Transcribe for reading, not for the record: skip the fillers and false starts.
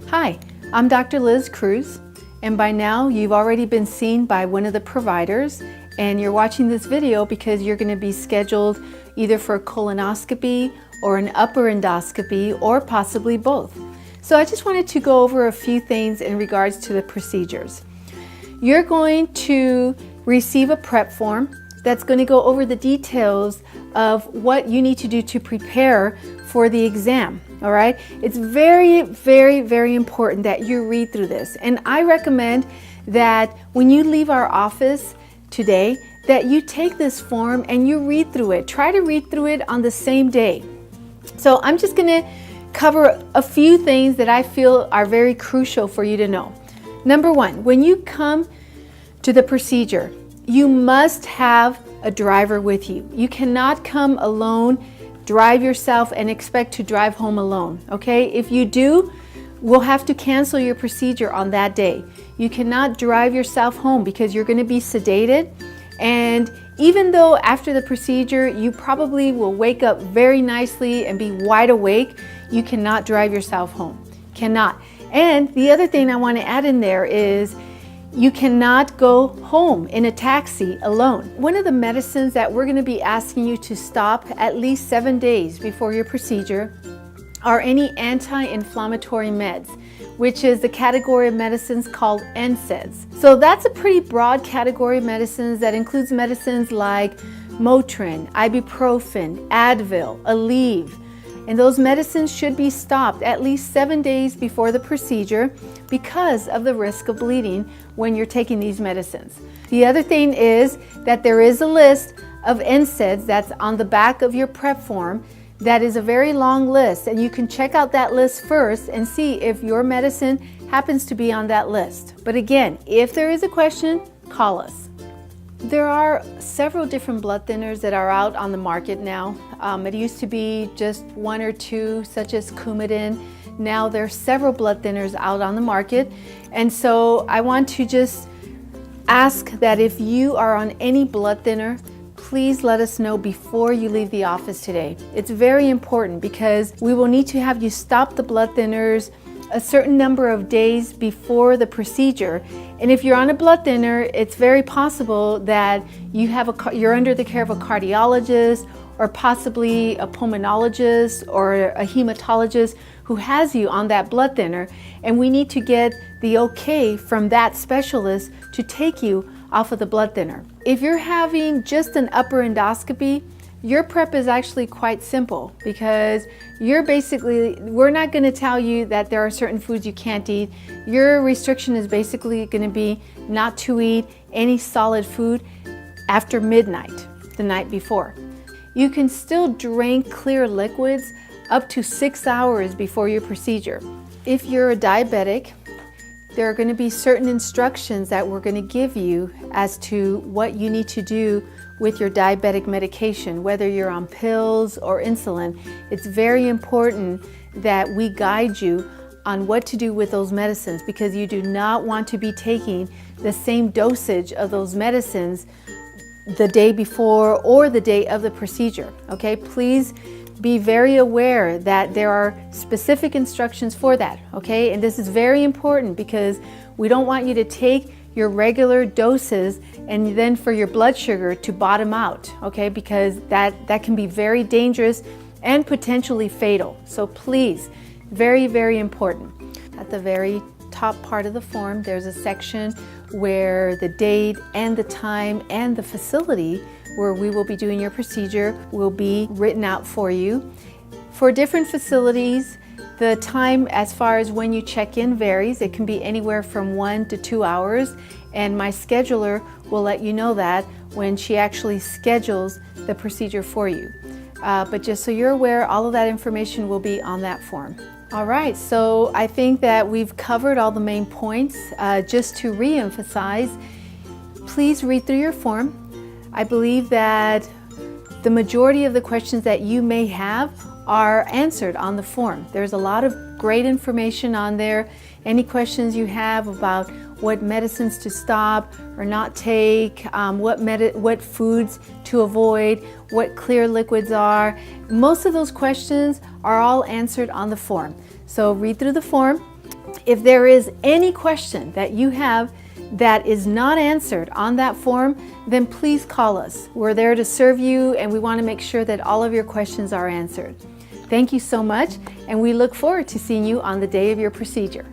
Hi, I'm Dr. Liz Cruz, and by now you've already been seen by one of the providers, and you're watching this video because you're going to be scheduled either for a colonoscopy or an upper endoscopy or possibly both. So I just wanted to go over a few things in regards to the procedures. You're going to receive a prep form that's going to go over the details of what you need to do to prepare for the exam. All right, it's very, very, very important that you read through this. And I recommend that when you leave our office today, that you take this form and you read through it. Try to read through it on the same day. So I'm just going to cover a few things that I feel are very crucial for you to know. Number one, when you come to the procedure, you must have a driver with you. You cannot come alone, drive yourself, and expect to drive home alone, okay? If you do, we'll have to cancel your procedure on that day. You cannot drive yourself home because you're going to be sedated, and even though after the procedure you probably will wake up very nicely and be wide awake, you cannot drive yourself home. Cannot. And the other thing I want to add in there is you cannot go home in a taxi alone. One of the medicines that we're going to be asking you to stop at least 7 days before your procedure are any anti-inflammatory meds, which is the category of medicines called NSAIDs. So that's a pretty broad category of medicines that includes medicines like Motrin, ibuprofen, Advil, Aleve. And those medicines should be stopped at least 7 days before the procedure because of the risk of bleeding when you're taking these medicines. The other thing is that there is a list of NSAIDs that's on the back of your prep form. That is a very long list, and you can check out that list first and see if your medicine happens to be on that list. But again, if there is a question, call us. There are several different blood thinners that are out on the market now. It used to be just one or two, such as Coumadin. Now there are several blood thinners out on the market. And so I want to just ask that if you are on any blood thinner, please let us know before you leave the office today. It's very important because we will need to have you stop the blood thinners a certain number of days before the procedure. And if you're on a blood thinner, it's very possible that you're under the care of a cardiologist or possibly a pulmonologist or a hematologist who has you on that blood thinner, and we need to get the okay from that specialist to take you off of the blood thinner. If you're having just an upper endoscopy, your prep is actually quite simple because we're not going to tell you that there are certain foods you can't eat. Your restriction is basically going to be not to eat any solid food after midnight, the night before. You can still drink clear liquids up to 6 hours before your procedure. If you're a diabetic, there are going to be certain instructions that we're going to give you as to what you need to do with your diabetic medication, whether you're on pills or insulin. It's very important that we guide you on what to do with those medicines because you do not want to be taking the same dosage of those medicines the day before or the day of the procedure. Okay, please be very aware that there are specific instructions for that, okay? And this is very important because we don't want you to take your regular doses and then for your blood sugar to bottom out, okay? Because that can be very dangerous and potentially fatal. So please, very, very important. At the very top part of the form, there's a section where the date and the time and the facility where we will be doing your procedure will be written out for you. For different facilities, the time as far as when you check in varies. It can be anywhere from 1 to 2 hours, and my scheduler will let you know that when she actually schedules the procedure for you. But just so you're aware, all of that information will be on that form. All right, so I think that we've covered all the main points. Just to re-emphasize, please read through your form. I believe that the majority of the questions that you may have are answered on the form. There's a lot of great information on there. Any questions you have about what medicines to stop or not take, what foods to avoid, what clear liquids are, most of those questions are all answered on the form. So read through the form. If there is any question that you have that is not answered on that form, then please call us. We're there to serve you, and we want to make sure that all of your questions are answered. Thank you so much, and we look forward to seeing you on the day of your procedure.